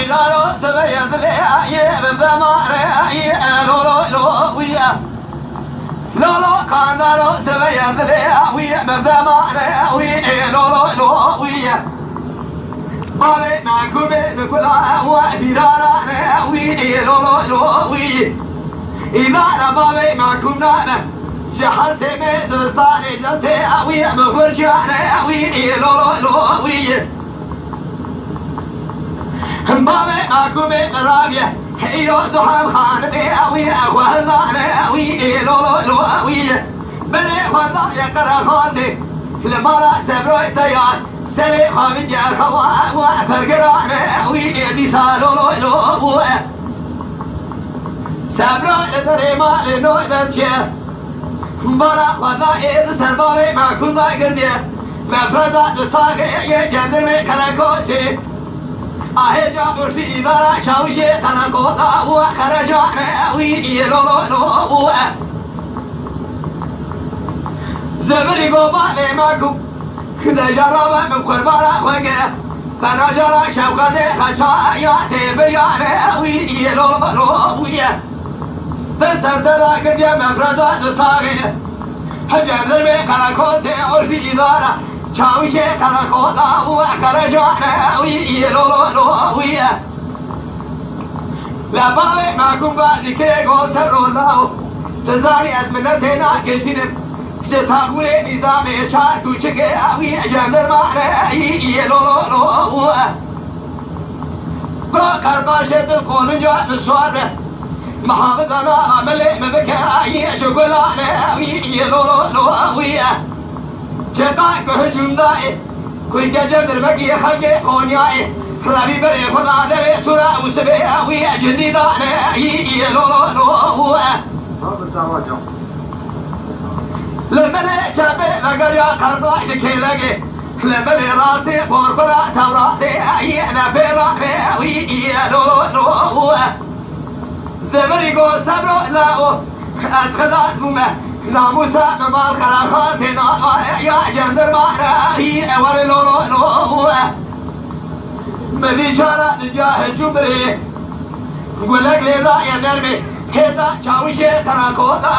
لالو سبيت لي بزمان لولو ويا لولو كان لالو سبيت لي بزمان لولو ويا بالي ناكوبي نكولا وديرانا لولو ويا إذا بالي ما كنا جحلت من الثاني جلتي أوي مفرجانا لولو ويا بابي ماكو بقرابية هيو زحام خان بيأوي أخوالنا أوي لولو أوي بني خوانا يقرأ خاندي لما لا سبروي سيان سري خامد يا خوا وفرقران أوي ديسا لولو سبروي سري ما لنوي بسيه بنا خوانا إذ سربابي ماكو ذا قرديه مفردا لطاقي يجدرمي كلاكوتي آهجا برفي إذا شاوشي تنقوطا وخرجانا ويدي لولو زبري قوبا لماكو كده جرابا من قربانا وقع فرجرا شوقتي خشاياتي بيانا ويدي لولو تسرسلا قديا مفردا لطاقي هجدرمي كلاكوتي عرفي إذا شاوشي كلاكوطا وخرجانا ويدي لولو لا بالي معكم بعد كي قوسر الله تزاري أزمنتنا كشنم شتاقوي نظامي شاركو شكي أوي أجمر معنا لولو كرباشة القانون جاء نسواره محافظنا عملي مبكاي شغلانا أوي لولو شتاق هجوم دائي كل جمر بقي خلقي قونياي ربي بري خدا دري سورة وسبي أوي جديدانا لولو لمن شابي مقريا قرضا شكيلقي لمن راسي فورفرا توراتي أنا بيراني أوي لولو زمري قول سبرو لاو أدخلات ممه ناموسا ممال خلاخاتنا يا جندر معنا ولولو مدي شارع نجاه جبري قولك لذا يا نرمي كيتا شاوشي تراكوتا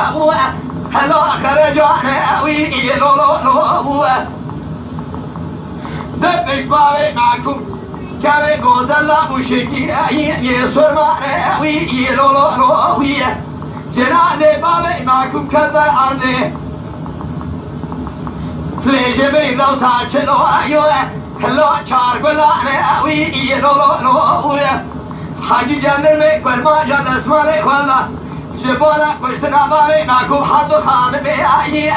هلو خرجانا أوي لولو دبش باوي معكم كاري قودلا مشكي يسور معنا أوي لولو جنادي باوي معكم كذا عرضي فليجي بيضا وساچلو أيوه هلو چار گلانے اوی لولو حاجی جندر میں برما جد اسمالے خوالا جبولا کشتنا بارے ناکو حد خان بے آئی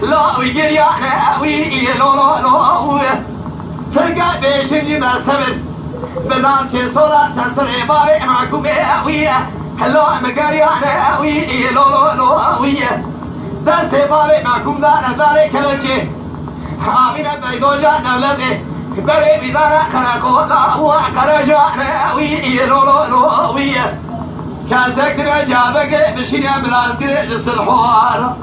لو اوی گریانے اوی لولو فرقا بیشنجی مرسبت بلان چه سولا سرسرے بارے ناکو بے آئی هلو مگریانے اوی لولو دستے بارے ناکو دا نظارے کلچے آمینہ بیگوجا دولتے بري بدانا كراكوتا وكراجانا لولو كان ذكر جابك بشينا بلانتي للصلحوار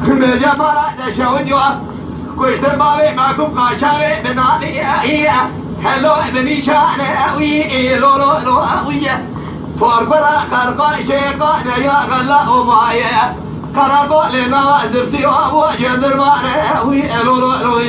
بجمالا تشاوديوا كوشتر بابي ماكم قاشاري بناني هلو بنيشانا لولو فوربرا خرقا شيقا نيا غلا ومايا كراكو لنا زرتي وجندر معنا لولو